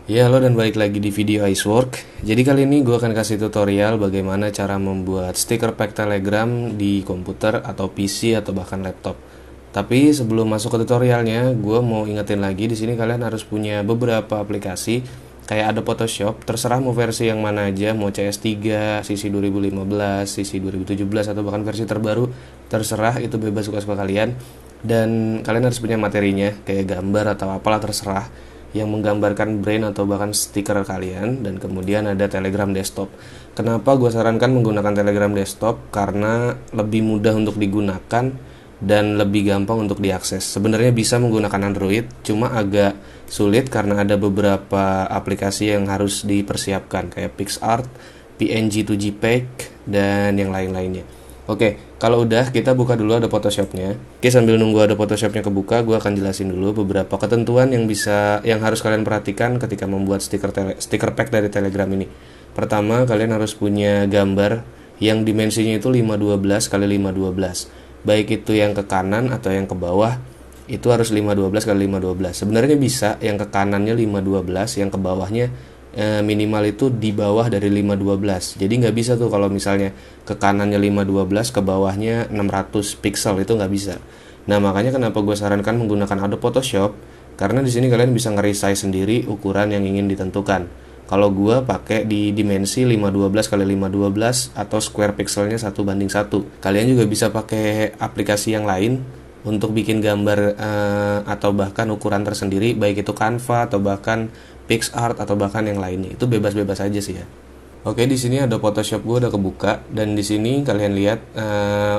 Ya, halo dan balik lagi di video Icework. Jadi kali ini gue akan kasih tutorial bagaimana cara membuat stiker pack Telegram di komputer atau PC atau bahkan laptop. Tapi sebelum masuk ke tutorialnya, gue mau ingetin lagi di sini kalian harus punya beberapa aplikasi kayak ada Photoshop, terserah mau versi yang mana aja, mau CS3, CC 2015, CC 2017 atau bahkan versi terbaru, terserah, itu bebas suka-suka kalian. Dan kalian harus punya materinya kayak gambar atau apalah terserah yang menggambarkan brand atau bahkan stiker kalian. Dan kemudian ada Telegram desktop. Kenapa gue sarankan menggunakan Telegram desktop? Karena lebih mudah untuk digunakan dan lebih gampang untuk diakses. Sebenarnya bisa menggunakan Android, cuma agak sulit karena ada beberapa aplikasi yang harus dipersiapkan kayak PixArt, PNG to JPEG, dan yang lain-lainnya. Oke, kalau udah kita buka dulu ada Photoshopnya. Oke, sambil nunggu ada Photoshopnya kebuka, gue akan jelasin dulu beberapa ketentuan yang harus kalian perhatikan ketika membuat stiker pack dari Telegram ini. Pertama, kalian harus punya gambar yang dimensinya itu 512 kali 512. Baik itu yang ke kanan atau yang ke bawah, itu harus 512 kali 512. Sebenarnya bisa yang ke kanannya 512, yang ke bawahnya minimal itu di bawah dari 512. Jadi nggak bisa tuh kalau misalnya ke kanannya 512, ke bawahnya 600 pixel, itu nggak bisa. Nah, makanya kenapa gue sarankan menggunakan Adobe Photoshop, karena di sini kalian bisa nge-resize sendiri ukuran yang ingin ditentukan. Kalau gue pakai di dimensi 512 kali 512 atau square pixelnya 1:1. Kalian juga bisa pakai aplikasi yang lain untuk bikin gambar atau bahkan ukuran tersendiri, baik itu Canva atau bahkan PixArt atau bahkan yang lainnya. Itu bebas-bebas aja sih ya. Oke, di sini ada Photoshop gue udah kebuka, dan di sini kalian lihat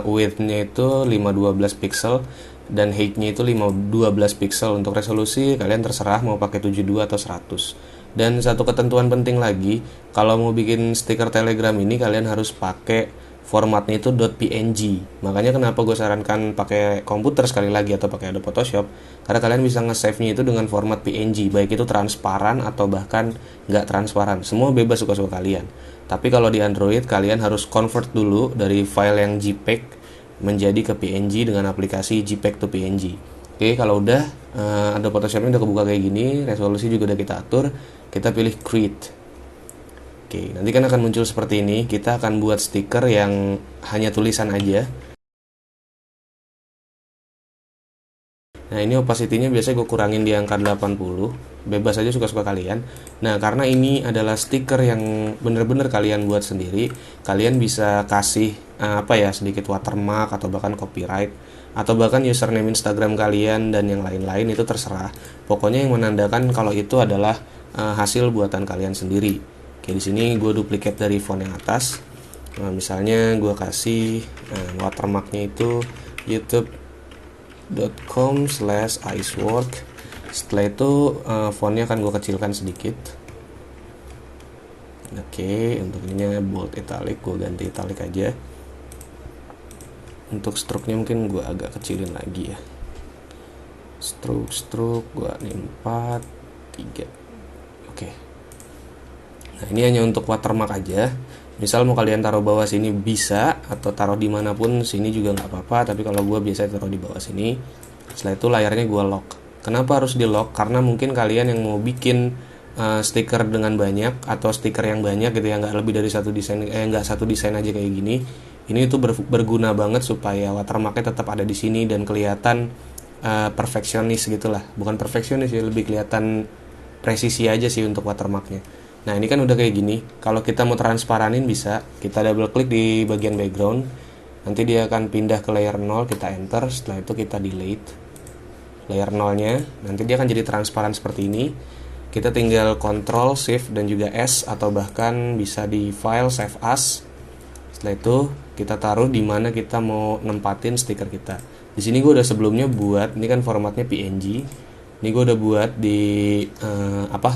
width-nya itu 512 pixel dan height-nya itu 512 pixel. Untuk resolusi kalian terserah mau pakai 72 atau 100. Dan satu ketentuan penting lagi, kalau mau bikin stiker Telegram ini kalian harus pakai formatnya itu .png. Makanya kenapa gue sarankan pakai komputer sekali lagi atau pakai Adobe Photoshop, karena kalian bisa nge-save-nya itu dengan format PNG, baik itu transparan atau bahkan nggak transparan. Semua bebas suka-suka kalian. Tapi kalau di Android kalian harus convert dulu dari file yang JPEG menjadi ke PNG dengan aplikasi JPEG to PNG. Oke, kalau udah Adobe Photoshop-nya udah kebuka kayak gini, resolusi juga udah kita atur, kita pilih create. Oke, nanti kan akan muncul seperti ini. Kita akan buat stiker yang hanya tulisan aja. Nah, ini opacity-nya biasanya gue kurangin di angka 80. Bebas aja suka-suka kalian. Nah, karena ini adalah stiker yang bener-bener kalian buat sendiri, kalian bisa kasih sedikit watermark atau bahkan copyright atau bahkan username Instagram kalian dan yang lain-lain, itu terserah. Pokoknya yang menandakan kalau itu adalah hasil buatan kalian sendiri. Oke, di sini gue duplicate dari font yang atas. Nah, misalnya gue kasih watermarknya itu youtube.com/icework. Setelah itu fontnya akan gue kecilkan sedikit. Oke, untuk ininya bold italic, gue ganti italic aja. Untuk stroke-nya mungkin gue agak kecilin lagi ya. Stroke gue nih 4, 3. Oke. Nah, ini hanya untuk watermark aja. Misal mau kalian taruh bawah sini bisa, atau taruh dimanapun sini juga nggak apa-apa. Tapi kalau gue biasa taruh di bawah sini. Setelah itu layarnya gue lock. Kenapa harus di lock? Karena mungkin kalian yang mau bikin stiker dengan banyak atau stiker yang banyak gitu ya, nggak lebih dari satu desain, nggak satu desain aja kayak gini. Ini itu berguna banget supaya watermarknya tetap ada di sini dan kelihatan perfeksionis gitulah. Bukan perfeksionis ya, lebih kelihatan presisi aja sih untuk watermarknya. Nah, ini kan udah kayak gini. Kalau kita mau transparanin bisa, kita double klik di bagian background. Nanti dia akan pindah ke layer 0, kita enter. Setelah itu kita delete layer 0-nya. Nanti dia akan jadi transparan seperti ini. Kita tinggal Ctrl, Shift, dan juga S, atau bahkan bisa di file Save As. Setelah itu kita taruh di mana kita mau nempatin stiker kita. Di sini gue udah sebelumnya buat, ini kan formatnya PNG. Ini gue udah buat di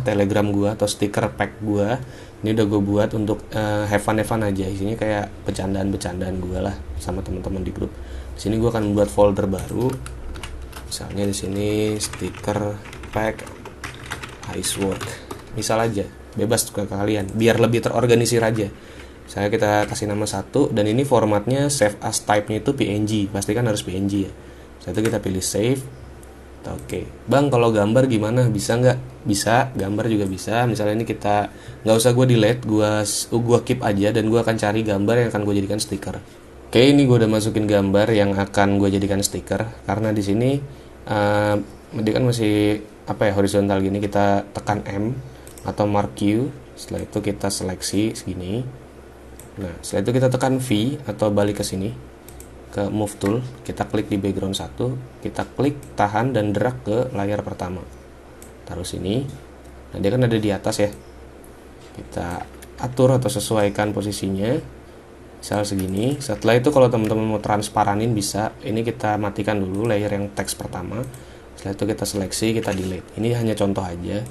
Telegram gue atau stiker pack gue. Ini udah gue buat untuk have fun aja. Isinya kayak bercandaan gue lah sama teman-teman di grup. Di sini gue akan membuat folder baru. Misalnya di sini stiker pack Icework. Misal aja, bebas ke kalian. Biar lebih terorganisir aja. Misalnya kita kasih nama 1, dan ini formatnya save as type-nya itu PNG. Pastikan harus PNG ya. Setelah itu kita pilih save. Oke, Bang, kalau gambar gimana? Bisa nggak? Bisa, gambar juga bisa. Misalnya ini kita nggak usah gue delete, gua keep aja dan gue akan cari gambar yang akan gue jadikan stiker. Oke, ini gue udah masukin gambar yang akan gue jadikan stiker. Karena di sini dia kan masih apa ya, horizontal gini. Kita tekan M atau mark Q. Setelah itu kita seleksi segini. Nah, setelah itu kita tekan V atau balik ke sini, ke move tool, kita klik di background 1, kita klik tahan dan drag ke layar pertama, taruh sini. Nah, dia kan ada di atas ya, kita atur atau sesuaikan posisinya misal segini. Setelah itu kalau teman-teman mau transparanin bisa, ini kita matikan dulu layer yang teks pertama. Setelah itu kita seleksi, kita delete. Ini hanya contoh aja,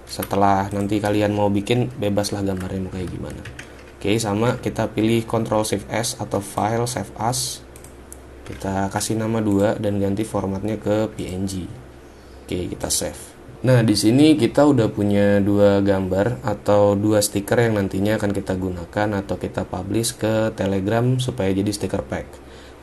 setelah nanti kalian mau bikin bebaslah gambarnya mau kayak gimana. Oke, sama kita pilih Ctrl Shift S atau file save as. Kita kasih nama 2 dan ganti formatnya ke PNG. Oke, kita save. Nah, di sini kita udah punya 2 gambar atau 2 stiker yang nantinya akan kita gunakan atau kita publish ke Telegram supaya jadi stiker pack.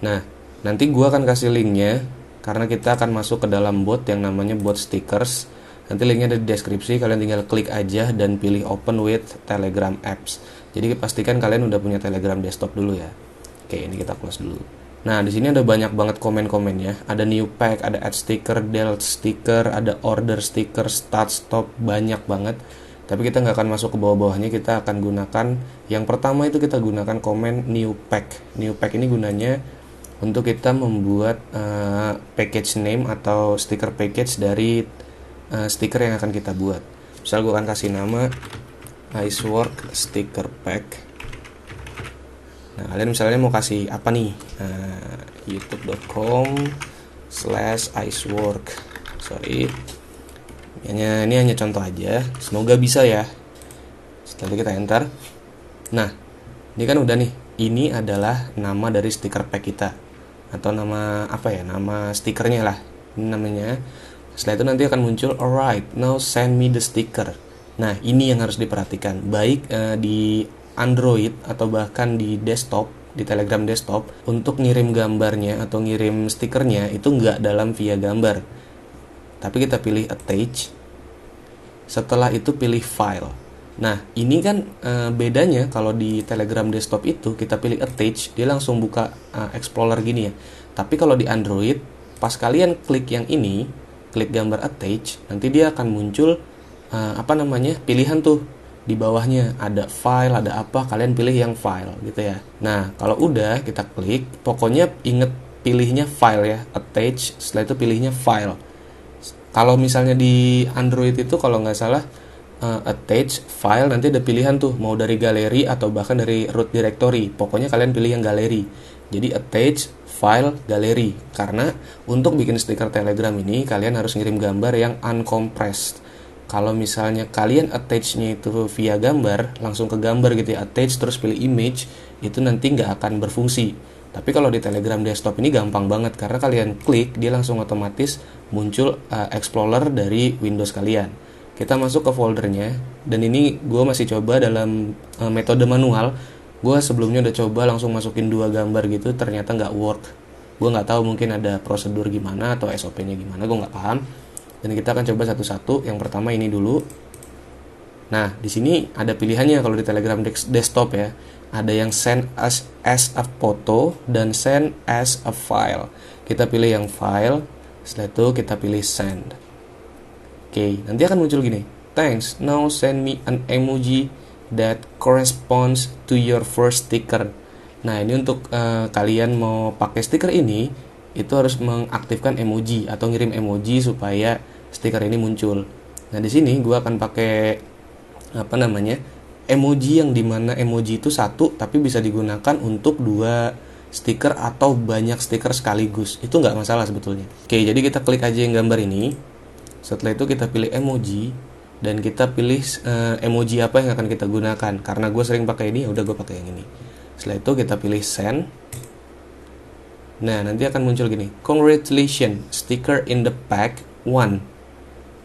Nah, nanti gua akan kasih linknya karena kita akan masuk ke dalam bot yang namanya bot stickers. Nanti linknya ada di deskripsi, kalian tinggal klik aja dan pilih open with Telegram apps. Jadi pastikan kalian udah punya Telegram desktop dulu ya. Oke, ini kita close dulu. Nah, di sini ada banyak banget komen-komennya. Ada new pack, ada add sticker, delete sticker, ada order sticker, start stop, banyak banget. Tapi kita nggak akan masuk ke bawah-bawahnya, kita akan gunakan yang pertama itu kita gunakan komen new pack. New pack ini gunanya untuk kita membuat package name atau sticker package dari stiker yang akan kita buat. Misal gue akan kasih nama Icework sticker pack. Nah, kalian misalnya mau kasih apa nih? youtube.com/icework. Sorry. Ini hanya contoh aja. Semoga bisa ya. Setelah itu kita enter. Nah, ini kan udah nih. Ini adalah nama dari stiker pack kita. Atau nama apa ya? Nama stikernya lah. Ini namanya. Setelah itu nanti akan muncul alright, now send me the sticker. Nah, ini yang harus diperhatikan. Baik di Android atau bahkan di desktop, di Telegram desktop, untuk ngirim gambarnya atau ngirim stikernya itu nggak dalam via gambar, tapi kita pilih attach. Setelah itu pilih file. Nah, ini kan bedanya kalau di Telegram desktop itu kita pilih attach, dia langsung buka Explorer gini ya. Tapi kalau di Android, pas kalian klik yang ini, klik gambar attach, nanti dia akan muncul pilihan tuh. Di bawahnya ada file, ada apa, kalian pilih yang file gitu ya. Nah, kalau udah kita klik, pokoknya inget pilihnya file ya, attach, setelah itu pilihnya file. Kalau misalnya di Android itu kalau nggak salah attach file, nanti ada pilihan tuh mau dari galeri atau bahkan dari root directory. Pokoknya kalian pilih yang galeri. Jadi attach file galeri, karena untuk bikin stiker Telegram ini kalian harus ngirim gambar yang uncompressed. Kalau misalnya kalian attach-nya itu via gambar, langsung ke gambar gitu ya, attach terus pilih image, itu nanti nggak akan berfungsi. Tapi kalau di Telegram desktop ini gampang banget, karena kalian klik, dia langsung otomatis muncul Explorer dari Windows kalian. Kita masuk ke foldernya, dan ini gue masih coba dalam metode manual. Gue sebelumnya udah coba langsung masukin 2 gambar gitu, ternyata nggak work. Gue nggak tahu mungkin ada prosedur gimana atau SOP-nya gimana, gue nggak paham. Dan kita akan coba satu-satu. Yang pertama ini dulu. Nah, di sini ada pilihannya kalau di Telegram desktop ya. Ada yang send as a photo dan send as a file. Kita pilih yang file. Setelah itu kita pilih send. Oke, nanti akan muncul gini. Thanks, now send me an emoji that corresponds to your first sticker. Nah, ini untuk kalian mau pakai stiker ini, itu harus mengaktifkan emoji atau ngirim emoji supaya stiker ini muncul. Nah, di sini gue akan pakai emoji yang dimana emoji itu satu tapi bisa digunakan untuk 2 stiker atau banyak stiker sekaligus. Itu nggak masalah sebetulnya. Oke, jadi kita klik aja yang gambar ini. Setelah itu kita pilih emoji dan kita pilih emoji apa yang akan kita gunakan. Karena gue sering pakai ini, udah gue pakai yang ini. Setelah itu kita pilih send. Nah, nanti akan muncul gini. Congratulations, sticker in the pack 1.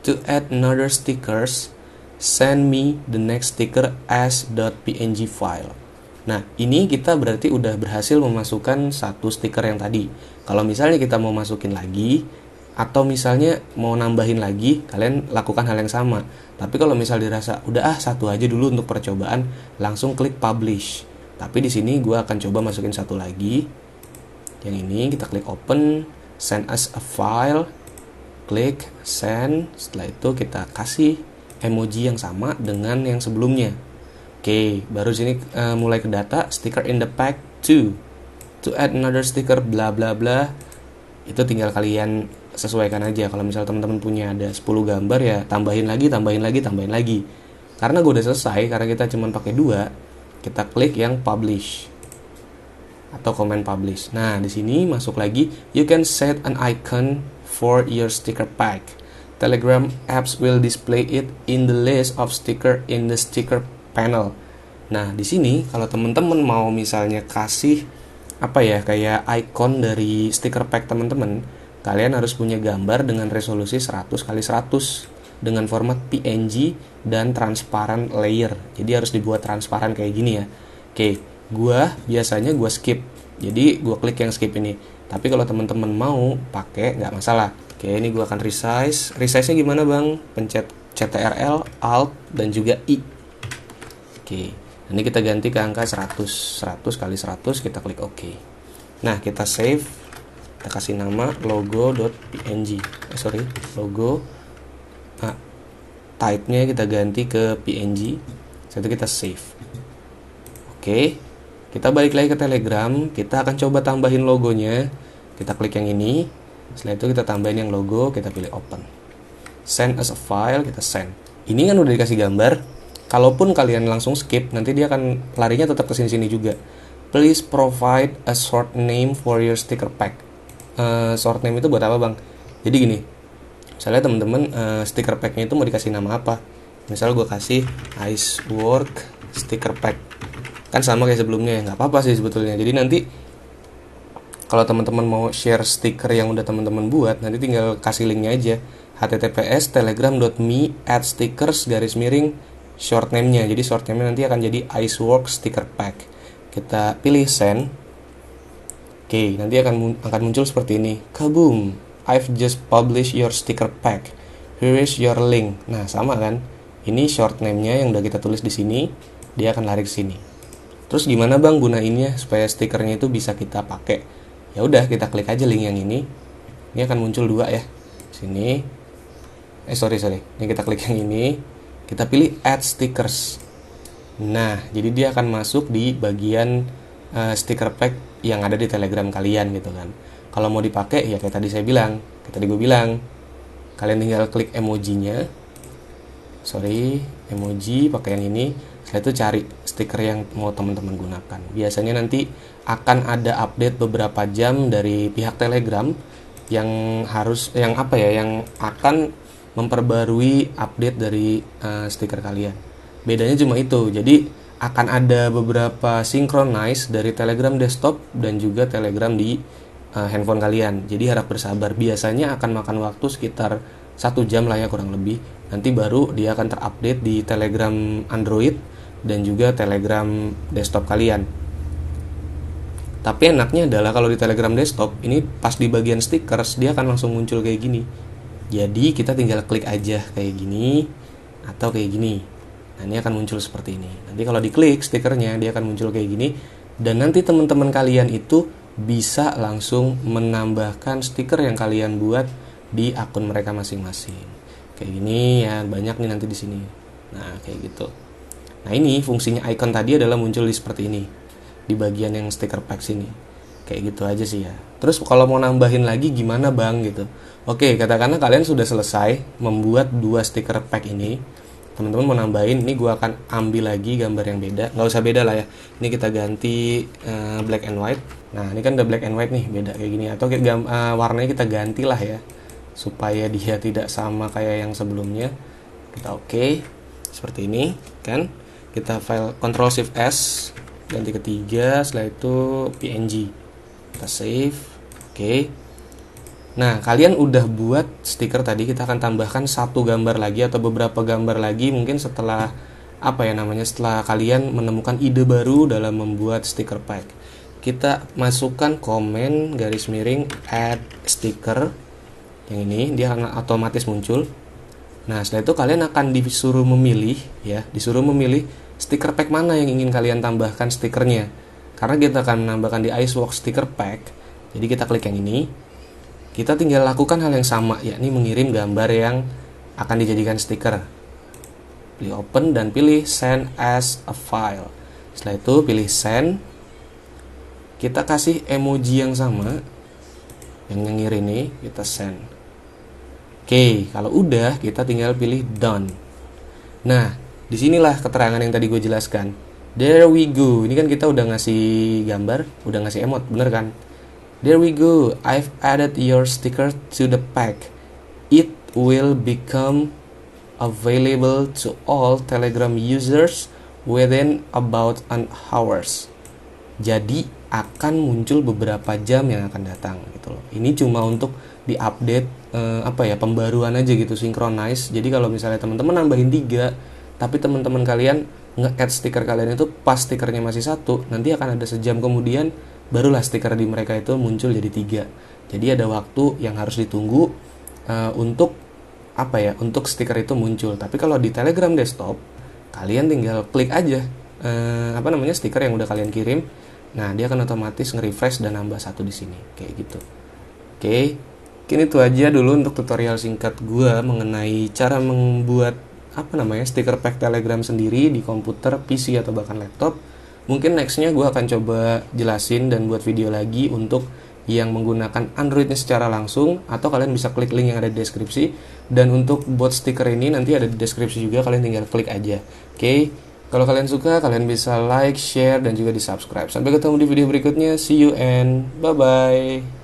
To add another stickers, send me the next sticker as .png file. Nah, ini kita berarti udah berhasil memasukkan 1 stiker yang tadi. Kalau misalnya kita mau masukin lagi, Atau misalnya mau nambahin lagi, kalian lakukan hal yang sama. Tapi kalau misal dirasa udah satu aja dulu untuk percobaan, langsung klik publish. Tapi di sini gue akan coba masukin satu lagi. Yang ini kita klik open, send as a file, klik send. Setelah itu kita kasih emoji yang sama dengan yang sebelumnya. Oke, baru sini mulai ke data sticker in the pack to add another sticker bla bla bla. Itu tinggal kalian sesuaikan aja. Kalau misal teman-teman punya ada 10 gambar ya tambahin lagi. Karena gue udah selesai, karena kita cuma pakai 2, kita klik yang publish atau comment publish. Nah, di sini masuk lagi, you can set an icon for your sticker pack. Telegram apps will display it in the list of sticker in the sticker panel. Nah, di sini kalau teman-teman mau misalnya kasih kayak icon dari sticker pack teman-teman, kalian harus punya gambar dengan resolusi 100x100 dengan format PNG dan transparan layer. Jadi harus dibuat transparan kayak gini ya. Oke, biasanya gue skip. Jadi gue klik yang skip ini. Tapi kalau teman-teman mau pakai nggak masalah. Oke, ini gue akan resize. Resize-nya gimana bang? Pencet CTRL, Alt, dan juga I. Oke, ini kita ganti ke angka 100x100, kita klik OK. Nah, kita save. Kita kasih nama logo.png. Logo. Type-nya kita ganti ke PNG. Setelah itu kita save. Oke, kita balik lagi ke Telegram. Kita akan coba tambahin logonya. Kita klik yang ini. Setelah itu kita tambahin yang logo, kita pilih open. Send as a file, kita send. Ini kan udah dikasih gambar. Kalaupun kalian langsung skip, nanti dia akan larinya tetap ke sini-sini juga. Please provide a short name for your sticker pack. Short name itu buat apa bang? Jadi gini, misalnya teman-teman sticker packnya itu mau dikasih nama apa? Misal gue kasih Icework sticker pack. Kan sama kayak sebelumnya, nggak apa-apa sih sebetulnya. Jadi nanti kalau teman-teman mau share stiker yang udah teman-teman buat, nanti tinggal kasih linknya aja, https://telegram.me/stickers_ short name-nya. Jadi short name-nya nanti akan jadi Icework sticker pack. Kita pilih send. Oke, nanti akan muncul seperti ini. Kaboom, I've just published your sticker pack. Here is your link. Nah, sama kan? Ini short name-nya yang udah kita tulis di sini, dia akan lari ke sini. Terus gimana bang gunainnya supaya stikernya itu bisa kita pakai? Ya udah, kita klik aja link yang ini. Ini akan muncul 2 ya. Sini. Ini kita klik yang ini. Kita pilih add stickers. Nah, jadi dia akan masuk di bagian sticker pack yang ada di Telegram kalian gitu kan. Kalau mau dipakai ya kayak tadi gue bilang, kalian tinggal klik emojinya. Emoji pakai yang ini. Setelah itu cari stiker yang mau teman-teman gunakan. Biasanya nanti akan ada update beberapa jam dari pihak Telegram yang akan memperbarui update dari stiker kalian. Bedanya cuma itu. Jadi akan ada beberapa synchronize dari Telegram desktop dan juga Telegram di handphone kalian. Jadi harap bersabar. Biasanya akan makan waktu sekitar 1 jam lah ya kurang lebih. Nanti baru dia akan terupdate di Telegram Android dan juga Telegram desktop kalian. Tapi enaknya adalah kalau di Telegram desktop ini pas di bagian stickers dia akan langsung muncul kayak gini. Jadi kita tinggal klik aja kayak gini atau kayak gini. Nah, ini akan muncul seperti ini. Nanti kalau diklik stikernya dia akan muncul kayak gini. Dan nanti teman-teman kalian itu bisa langsung menambahkan stiker yang kalian buat di akun mereka masing-masing. Kayak gini ya, banyak nih nanti di sini. Nah, kayak gitu. Nah, ini fungsinya icon tadi adalah muncul di seperti ini. Di bagian yang stiker pack sini. Kayak gitu aja sih ya. Terus kalau mau nambahin lagi gimana bang gitu. Oke, katakanlah kalian sudah selesai membuat 2 stiker pack ini. Teman-teman mau nambahin, ini gue akan ambil lagi gambar yang beda. Nggak usah beda lah ya. Ini kita ganti black and white. Nah, ini kan udah black and white nih, beda kayak gini. Atau warnanya kita ganti lah ya, supaya dia tidak sama kayak yang sebelumnya. Kita oke, seperti ini kan. Kita file Ctrl Shift S, ganti ketiga, setelah itu PNG. Kita save, oke. Nah, kalian udah buat stiker tadi, kita akan tambahkan 1 gambar lagi atau beberapa gambar lagi mungkin setelah setelah kalian menemukan ide baru dalam membuat stiker pack. Kita masukkan komen _ add sticker. yang ini dia akan otomatis muncul. Nah, setelah itu kalian akan disuruh memilih stiker pack mana yang ingin kalian tambahkan stikernya. Karena kita akan menambahkan di Iceworks sticker pack. Jadi kita klik yang ini. Kita tinggal lakukan hal yang sama, yakni mengirim gambar yang akan dijadikan stiker. Pilih open dan pilih send as a file. Setelah itu pilih send. Kita kasih emoji yang sama, yang nyengir ini kita send. Oke, kalau udah kita tinggal pilih done. Nah, disinilah keterangan yang tadi gue jelaskan. There we go. Ini kan kita udah ngasih gambar, udah ngasih emot, bener kan? There we go. I've added your sticker to the pack. It will become available to all Telegram users within about an hours. Jadi akan muncul beberapa jam yang akan datang gitu loh. Ini cuma untuk diupdate pembaruan aja gitu, synchronize. Jadi kalau misalnya teman-teman nambahin 3 tapi teman-teman kalian nge-add stiker kalian itu pas stikernya masih 1, nanti akan ada sejam kemudian barulah stiker di mereka itu muncul jadi 3. Jadi ada waktu yang harus ditunggu untuk stiker itu muncul. Tapi kalau di Telegram desktop kalian tinggal klik aja stiker yang udah kalian kirim. Nah, dia akan otomatis nge-refresh dan nambah 1 di sini kayak gitu. Oke. Mungkin itu aja dulu untuk tutorial singkat gue mengenai cara membuat stiker pack Telegram sendiri di komputer, PC atau bahkan laptop. Mungkin nextnya gue akan coba jelasin dan buat video lagi untuk yang menggunakan Androidnya secara langsung, atau kalian bisa klik link yang ada di deskripsi. Dan untuk buat stiker ini nanti ada di deskripsi juga, kalian tinggal klik aja. Oke. Kalau kalian suka, kalian bisa like, share, dan juga di subscribe. Sampai ketemu di video berikutnya. See you and bye-bye.